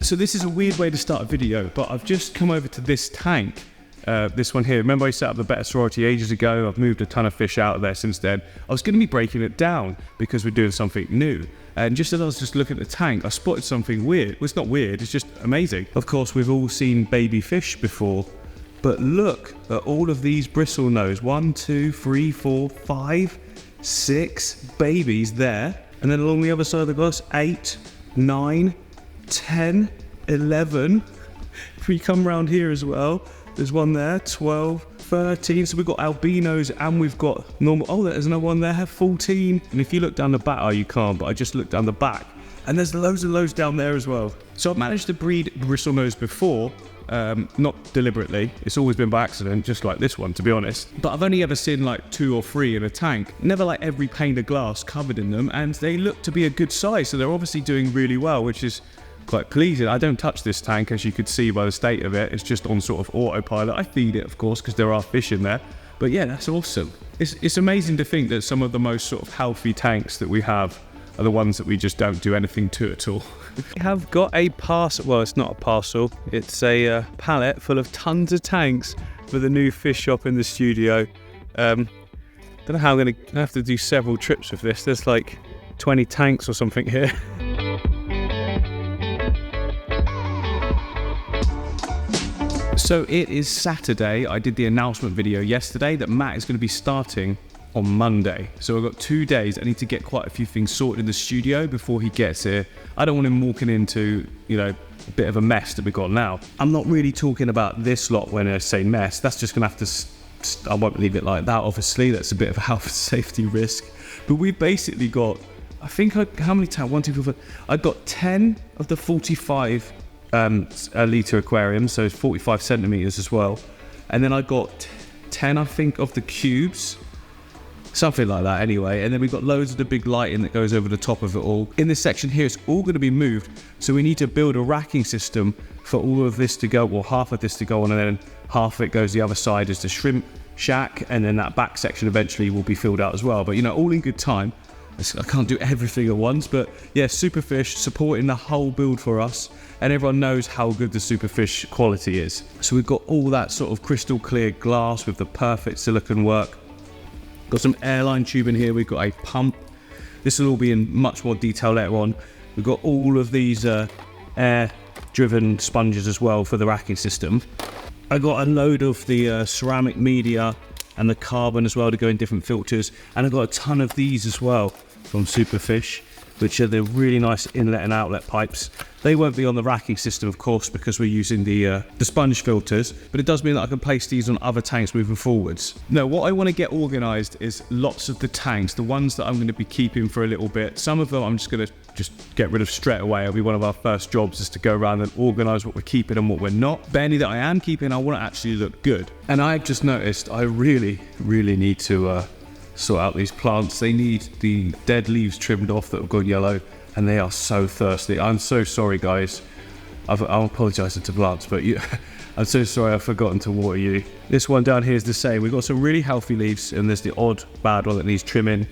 So this is a weird way to start a video, but I've just come over to this tank, this one here. Remember I set up the Better Sorority ages ago? I've moved a ton of fish out of there since then. I was going to be breaking it down because we're doing something new. And just as I was just looking at the tank, I spotted something weird. Well, it's not weird, it's just amazing. Of course, we've all seen baby fish before, but look at all of these bristle nose. 1, 2, 3, 4, 5, 6 babies there. And then along the other side of the glass, 8, 9, 10, 11. If we come around here as well, there's one there, 12, 13. So we've got albinos and we've got normal. Oh, there's another one there, 14. And if you look down the back, oh, you can't, but I just looked down the back. And there's loads of those down there as well. So I've managed to breed bristlenose before, not deliberately. It's always been by accident, just like this one, to be honest. But I've only ever seen like 2 or 3 in a tank. Never like every pane of glass covered in them, and they look to be a good size. So they're obviously doing really well, which is quite pleasing. I don't touch this tank, as you could see by the state of it. It's just on sort of autopilot. I feed it, of course, because there are fish in there. But yeah, that's awesome. It's amazing to think that some of the most sort of healthy tanks that we have are the ones that we just don't do anything to at all. We have got a parcel, well, it's not a parcel, it's a pallet full of tons of tanks for the new fish shop in the studio. Don't know how I'm going to have to do several trips with this. There's like 20 tanks or something here. So it is Saturday. I did the announcement video yesterday that Matt is going to be starting on Monday. So I've got 2 days. I need to get quite a few things sorted in the studio before he gets here. I don't want him walking into, you know, a bit of a mess that we've got now. I'm not really talking about this lot when I say mess. That's just going to have to, I won't leave it like that, obviously. That's a bit of a health and safety risk. But we've basically got, I think, how many tanks? 1, 2, 3, 4. I've got 10 of the 45 litre aquariums, so 45 centimetres as well. And then I got 10, I think, of the cubes. Something like that anyway. And then we've got loads of the big lighting that goes over the top of it all. In this section here, it's all going to be moved. So we need to build a racking system for all of this to go, or half of this to go on, and then half of it goes the other side as the shrimp shack. And then that back section eventually will be filled out as well. But you know, all in good time. I can't do everything at once, but yeah, Superfish supporting the whole build for us, and everyone knows how good the Superfish quality is. So we've got all that sort of crystal clear glass with the perfect silicone work. Got some airline tube in here, we've got a pump. This will all be in much more detail later on. We've got all of these air-driven sponges as well for the racking system. I got a load of the ceramic media and the carbon as well to go in different filters, and I've got a ton of these as well from Superfish, which are the really nice inlet and outlet pipes. They won't be on the racking system, of course, because we're using the sponge filters, but it does mean that I can place these on other tanks moving forwards. Now, what I want to get organised is lots of the tanks, the ones that I'm going to be keeping for a little bit. Some of them I'm just going to get rid of straight away. It'll be one of our first jobs, is to go around and organise what we're keeping and what we're not. But any that I am keeping, I want to actually look good. And I've just noticed I really need to sort out these plants. They need the dead leaves trimmed off that have gone yellow, and they are so thirsty. I'm so sorry, guys. I'm apologising to plants, but I'm so sorry I've forgotten to water you. This one down here is the same. We've got some really healthy leaves, and there's the odd bad one that needs trimming,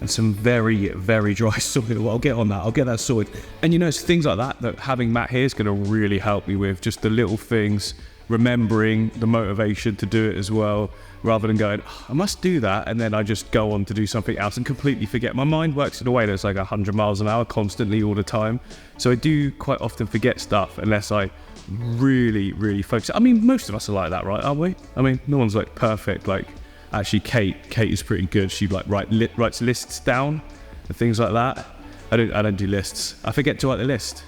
and some very dry soil. Well, I'll get on that. I'll get that sorted. And you know, it's things like that having Matt here is going to really help me with, just the little things, remembering the motivation to do it as well, rather than going, oh, I must do that, and then I just go on to do something else and completely forget. My mind works in a way that's like 100 miles an hour constantly all the time. So I do quite often forget stuff unless I really focus. I mean, most of us are like that, right? Aren't we? I mean, no one's like perfect. Like, actually, Kate is pretty good. She like writes lists down and things like that. I don't do lists. I forget to write the list.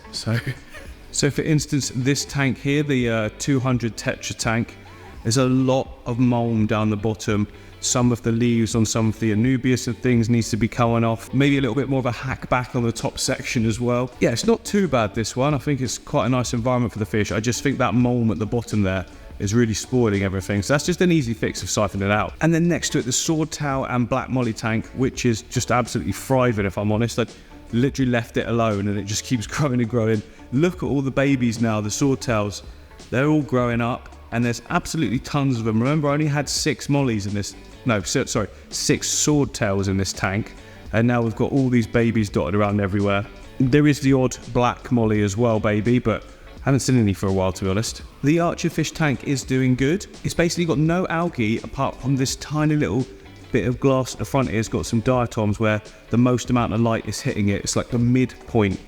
So for instance, this tank here, the 200 Tetra tank, there's a lot of mold down the bottom. Some of the leaves on some of the Anubias and things needs to be coming off. Maybe a little bit more of a hack back on the top section as well. Yeah, it's not too bad, this one. I think it's quite a nice environment for the fish. I just think that mold at the bottom there is really spoiling everything. So that's just an easy fix of siphoning it out. And then next to it, the swordtail and black molly tank, which is just absolutely thriving, if I'm honest. I literally left it alone and it just keeps growing and growing. Look at all the babies now, the swordtails. They're all growing up. And there's absolutely tons of them. Remember, I only had 6 mollies in this, 6 swordtails in this tank. And now we've got all these babies dotted around everywhere. There is the odd black molly as well, baby, but Haven't seen any for a while, to be honest. The Archerfish tank is doing good. It's basically got no algae apart from this tiny little bit of glass at the front here. It's got some diatoms where the most amount of light is hitting it. It's like the midpoint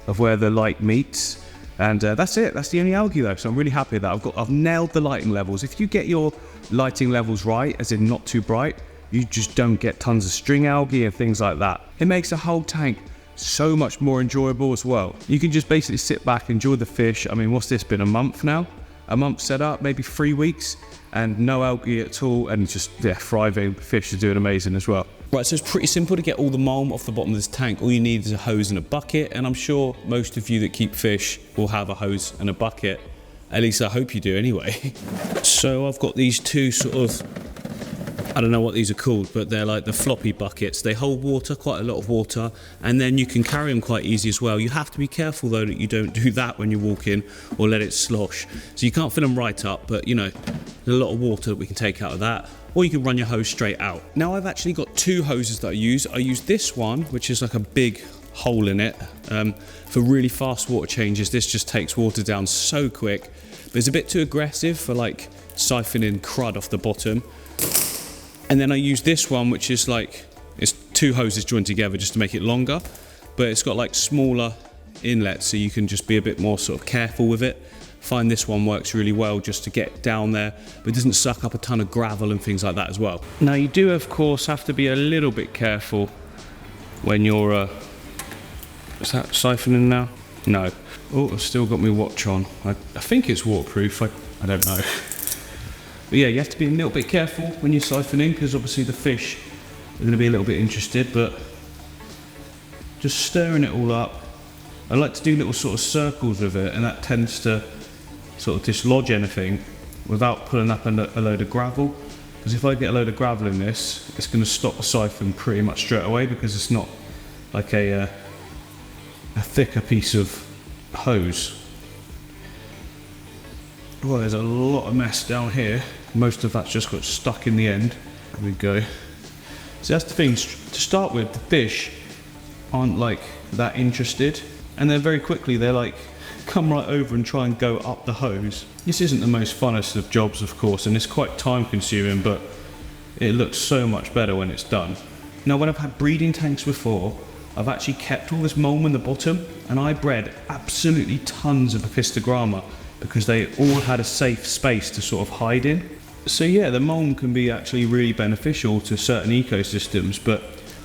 of where the light meets. And that's it. That's the only algae though. So I'm really happy with that. I've nailed the lighting levels. If you get your lighting levels right, as in not too bright, you just don't get tons of string algae and things like that. It makes the whole tank so much more enjoyable as well. You can just basically sit back, enjoy the fish. I mean, what's this been, a month now? A month set up, maybe 3 weeks, and no algae at all, and just, yeah, thriving. Fish are doing amazing as well. Right, so it's pretty simple to get all the mulm off the bottom of this tank. All you need is a hose and a bucket, and I'm sure most of you that keep fish will have a hose and a bucket. At least I hope you do anyway. So I've got these two sort of, I don't know what these are called, but they're like the floppy buckets. They hold water, quite a lot of water, and then you can carry them quite easy as well. You have to be careful though that you don't do that when you walk in or let it slosh. So you can't fill them right up, but you know, there's a lot of water that we can take out of that. Or you can run your hose straight out. Now I've actually got two hoses that I use. I use this one, which is like a big hole in it, for really fast water changes. This just takes water down so quick, but it's a bit too aggressive for like siphoning crud off the bottom. And then I use this one, which is like, it's two hoses joined together just to make it longer, but it's got like smaller inlets, so you can just be a bit more sort of careful with it. Find this one works really well just to get down there, but it doesn't suck up a ton of gravel and things like that as well. Now you do of course have to be a little bit careful when you're, is that siphoning now? No. Oh, I've still got my watch on. I think it's waterproof, I don't know. But yeah, you have to be a little bit careful when you're siphoning, because obviously the fish are going to be a little bit interested, but just stirring it all up. I like to do little sort of circles with it, and that tends to sort of dislodge anything without pulling up a load of gravel. Because if I get a load of gravel in this, it's going to stop the siphon pretty much straight away, because it's not like a thicker piece of hose. Well, there's a lot of mess down here. Most of that's just got stuck in the end. There we go. So that's the thing, to start with, the fish aren't like that interested, and then very quickly they're like, come right over and try and go up the hose. This isn't the most funnest of jobs, of course, and it's quite time consuming, but it looks so much better when it's done. Now, when I've had breeding tanks before, I've actually kept all this mulm in the bottom, and I bred absolutely tons of Apistogramma because they all had a safe space to sort of hide in. So yeah, the mulm can be actually really beneficial to certain ecosystems, but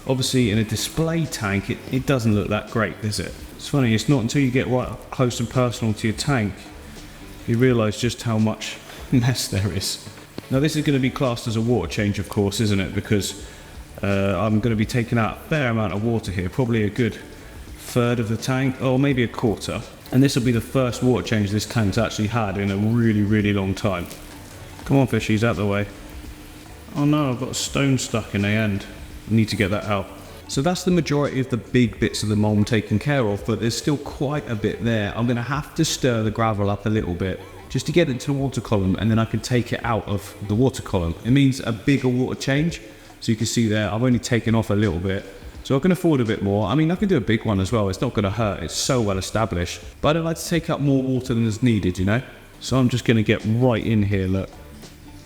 obviously in a display tank it doesn't look that great, does it? It's funny, it's not until you get right up close and personal to your tank you realise just how much mess there is. Now this is going to be classed as a water change, of course, isn't it? Because I'm going to be taking out a fair amount of water here, probably a good third of the tank, or maybe a quarter. And this will be the first water change this tank's actually had in a really, really long time. Come on fishies, out the way. Oh no, I've got a stone stuck in the end. I need to get that out. So that's the majority of the big bits of the mulm taken care of, but there's still quite a bit there. I'm going to have to stir the gravel up a little bit just to get it to the water column, and then I can take it out of the water column. It means a bigger water change. So you can see there, I've only taken off a little bit. So I can afford a bit more. I mean, I can do a big one as well. It's not going to hurt. It's so well established. But I don't like to take up more water than is needed, you know? So I'm just going to get right in here, look,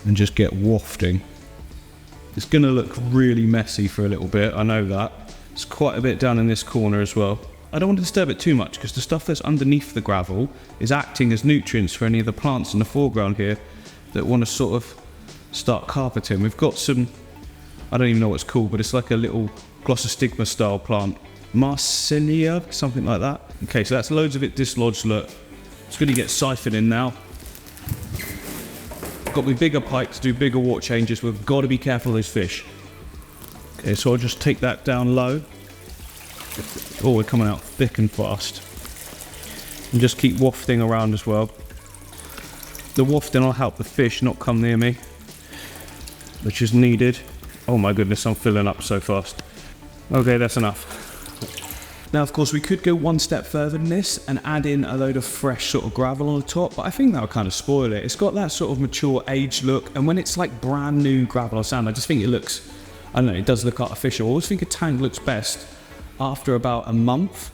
and just get wafting. It's going to look really messy for a little bit, I know that. It's quite a bit down in this corner as well. I don't want to disturb it too much because the stuff that's underneath the gravel is acting as nutrients for any of the plants in the foreground here that want to sort of start carpeting. We've got some, I don't even know what it's called, but it's like a little Glossostigma style plant. Marsilia, something like that. Okay, so that's loads of it dislodged, look. It's going to get siphoning now. Got my bigger pipe to do bigger water changes. We've got to be careful of those fish. Okay, so I'll just take that down low. Oh, we're coming out thick and fast. And just keep wafting around as well. The wafting will help the fish not come near me, which is needed. Oh my goodness, I'm filling up so fast. Okay, that's enough. Now, of course, we could go one step further than this and add in a load of fresh sort of gravel on the top, but I think that would kind of spoil it. It's got that sort of mature age look, and when it's like brand new gravel or sand, I just think it looks, I don't know, it does look artificial. I always think a tank looks best after about a month,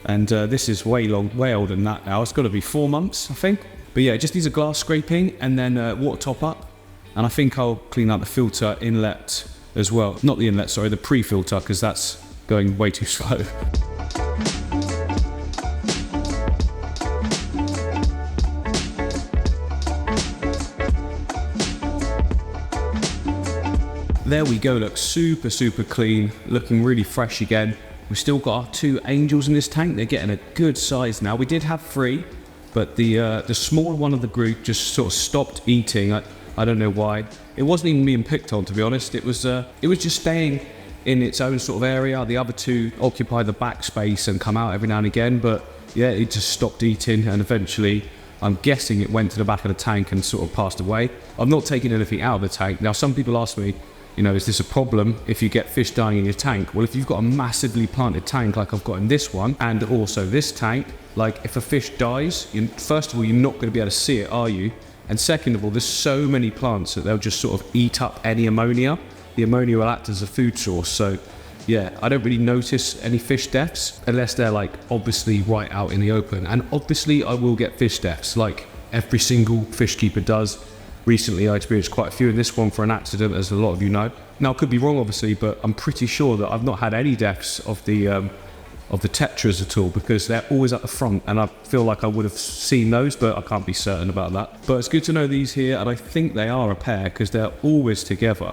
And this is way older than that now. It's got to be 4 months, I think. But yeah, it just needs a glass scraping and then water top up. And I think I'll clean out the filter inlet as well. Not the inlet, sorry, the pre-filter, because that's going way too slow. There we go, looks super clean, looking really fresh again. We've still got our 2 angels in this tank. They're getting a good size now. We did have 3, but the small one of the group just sort of stopped eating. I don't know why. It wasn't even being picked on, to be honest. It was just staying in its own sort of area. The other 2 occupy the back space and come out every now and again, but yeah, it just stopped eating, and eventually I'm guessing it went to the back of the tank and sort of passed away. I've not taken anything out of the tank. Now, some people ask me, you know, is this a problem if you get fish dying in your tank? Well, if you've got a massively planted tank like I've got in this one, and also this tank, like if a fish dies, first of all, you're not going to be able to see it, are you? And second of all, there's so many plants that they'll just sort of eat up any ammonia. The ammonia will act as a food source. So yeah, I don't really notice any fish deaths unless they're like obviously right out in the open. And obviously I will get fish deaths like every single fish keeper does. Recently I experienced quite a few in this one for an accident, as a lot of you know. Now I could be wrong obviously, but I'm pretty sure that I've not had any deaths of the tetras at all, because they're always at the front, and I feel like I would have seen those, but I can't be certain about that. But it's good to know these here, and I think they are a pair because they're always together.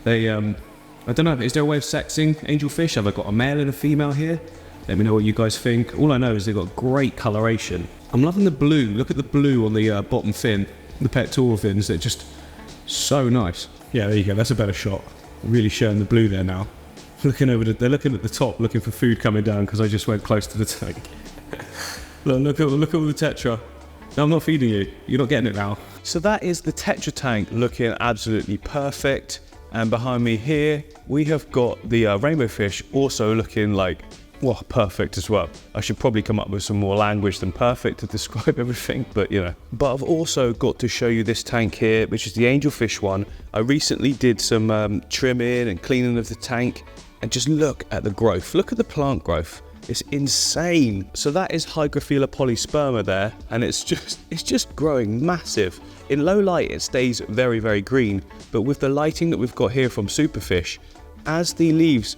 They, I don't know, is there a way of sexing angelfish? Have I got a male and a female here? Let me know what you guys think. All I know is they've got great coloration. I'm loving the blue. Look at the blue on the bottom fin, the pectoral fins. They're just so nice. Yeah, there you go. That's a better shot. Really showing the blue there now. They're looking at the top, looking for food coming down because I just went close to the tank. look at all the tetra. No, I'm not feeding you. You're not getting it now. So that is the tetra tank looking absolutely perfect. And behind me here, we have got the rainbow fish also looking like, well, perfect as well. I should probably come up with some more language than perfect to describe everything, but you know. But I've also got to show you this tank here, which is the angelfish one. I recently did some trimming and cleaning of the tank, and just look at the growth. Look at the plant growth. It's insane. So that is Hygrophila polysperma there, and it's just growing massive. In low light, it stays very green, but with the lighting that we've got here from Superfish, as the leaves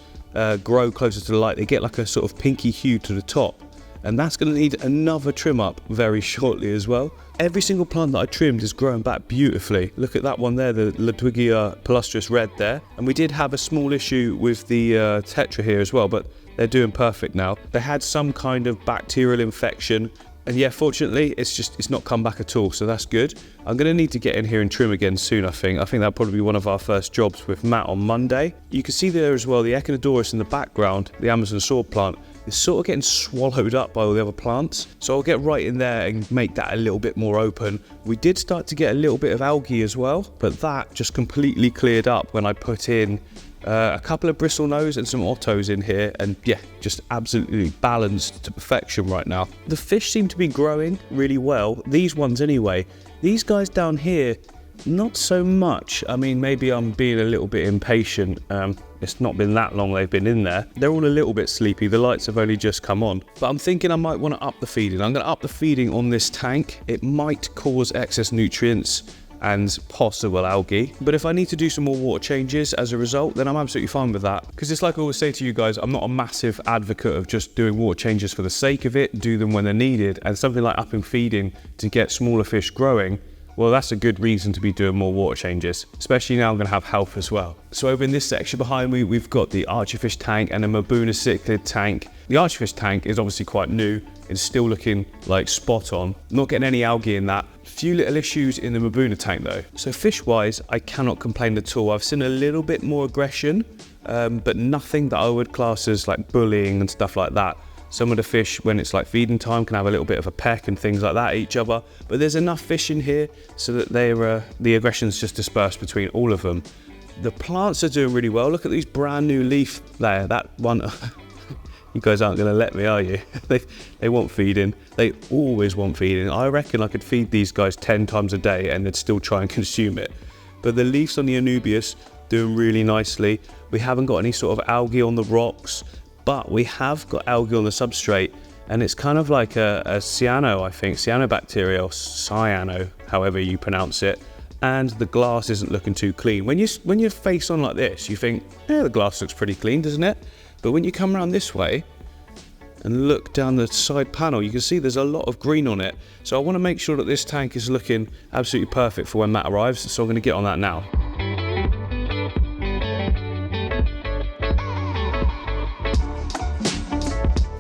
grow closer to the light, they get like a sort of pinky hue to the top, and that's going to need another trim up very shortly as well. Every single plant that I trimmed is growing back beautifully. Look at that one there, the Ludwigia palustris red there. And we did have a small issue with the tetra here as well, but they're doing perfect now. They had some kind of bacterial infection, and yeah, fortunately it's not come back at all, so that's good. I'm going to need to get in here and trim again soon. I think that'll probably be one of our first jobs with Matt on Monday. You can see there as well the Echinodorus in the background, the Amazon sword plant, is sort of getting swallowed up by all the other plants. So I'll get right in there and make that a little bit more open. We did start to get a little bit of algae as well, but that just completely cleared up when I put in a couple of bristlenose and some ottos in here, and yeah, just absolutely balanced to perfection right now. The fish seem to be growing really well, these ones anyway. These guys down here, not so much. I mean, maybe I'm being a little bit impatient. It's not been that long they've been in there. They're all a little bit sleepy. The lights have only just come on. But I'm thinking I might want to up the feeding. I'm going to up the feeding on this tank. It might cause excess nutrients and possible algae. But if I need to do some more water changes as a result, then I'm absolutely fine with that. Because it's like I always say to you guys, I'm not a massive advocate of just doing water changes for the sake of it. Do them when they're needed. And something like upping feeding to get smaller fish growing, well, that's a good reason to be doing more water changes, especially now I'm going to have health as well. So over in this section behind me, we've got the archerfish tank and a Mabuna cichlid tank. The archerfish tank is obviously quite new. It's still looking like spot on. Not getting any algae in that. Few little issues in the Mabuna tank though. So fish-wise, I cannot complain at all. I've seen a little bit more aggression, but nothing that I would class as like bullying and stuff like that. Some of the fish, when it's like feeding time, can have a little bit of a peck and things like that at each other. But there's enough fish in here so that the aggression's just dispersed between all of them. The plants are doing really well. Look at these brand new leaf there. That one, you guys aren't going to let me, are you? They want feeding. They always want feeding. I reckon I could feed these guys 10 times a day and they'd still try and consume it. But the leaves on the Anubias doing really nicely. We haven't got any sort of algae on the rocks, but we have got algae on the substrate, and it's kind of like a cyano, I think, cyanobacteria or cyano, however you pronounce it. And the glass isn't looking too clean. When you're face on like this, you think, yeah, the glass looks pretty clean, doesn't it? But when you come around this way and look down the side panel, you can see there's a lot of green on it. So I want to make sure that this tank is looking absolutely perfect for when Matt arrives. So I'm going to get on that now.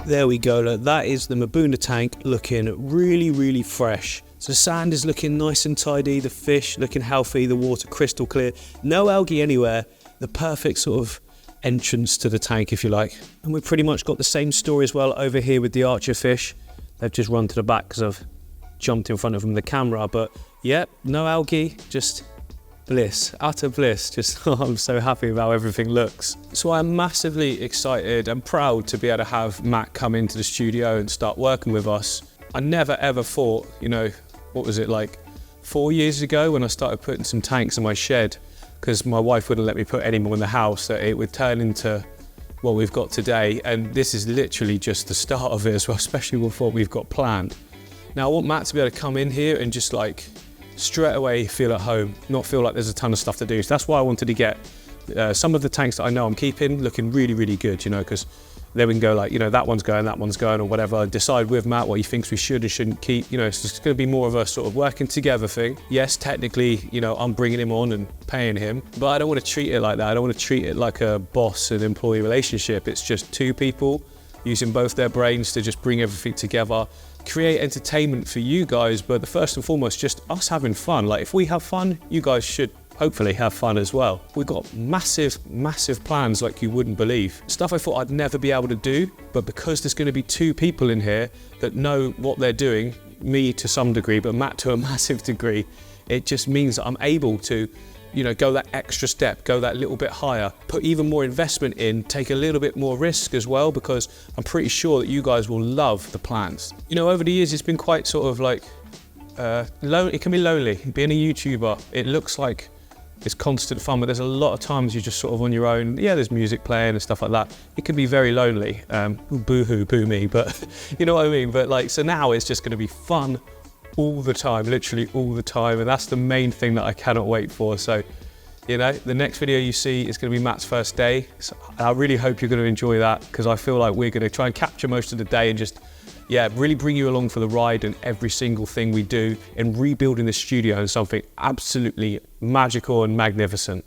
There we go, look, that is the Mbuna tank looking really, really fresh. So the sand is looking nice and tidy, the fish looking healthy, the water crystal clear, no algae anywhere, the perfect sort of entrance to the tank, if you like. And we've pretty much got the same story as well over here with the archer fish. They've just run to the back because I've jumped in front of them with the camera, but yeah, no algae, just bliss, utter bliss. Just I'm so happy with how everything looks. So I'm massively excited and proud to be able to have Matt come into the studio and start working with us. I never ever thought, you know, what was it, like 4 years ago when I started putting some tanks in my shed, because my wife wouldn't let me put any more in the house, that it would turn into what we've got today. And this is literally just the start of it as well, especially with what we've got planned. Now I want Matt to be able to come in here and just like straight away feel at home, not feel like there's a ton of stuff to do. So that's why I wanted to get some of the tanks that I know I'm keeping looking really, really good, you know, because then we can go like, you know, that one's going, or whatever, decide with Matt what he thinks we should and shouldn't keep. You know, it's just going to be more of a sort of working together thing. Yes, technically, you know, I'm bringing him on and paying him, but I don't want to treat it like that. I don't want to treat it like a boss and employee relationship. It's just two people using both their brains to just bring everything together, create entertainment for you guys, but the first and foremost, just us having fun. Like if we have fun, you guys should hopefully have fun as well. We've got massive, massive plans like you wouldn't believe. Stuff I thought I'd never be able to do, but because there's going to be two people in here that know what they're doing, me to some degree, but Matt to a massive degree, it just means that I'm able to, you know, go that extra step, go that little bit higher, put even more investment in, take a little bit more risk as well, because I'm pretty sure that you guys will love the plans. You know, over the years, it's been quite sort of like, it can be lonely. Being a YouTuber, it looks like it's constant fun, but there's a lot of times you're just sort of on your own. Yeah, there's music playing and stuff like that. It can be very lonely. Boo-hoo, boo me, but you know what I mean? But like, so now it's just gonna be fun all the time, literally all the time. And that's the main thing that I cannot wait for. So, you know, the next video you see is gonna be Matt's first day. So I really hope you're gonna enjoy that, because I feel like we're gonna try and capture most of the day and just, yeah, really bring you along for the ride and every single thing we do in rebuilding the studio and something absolutely magical and magnificent.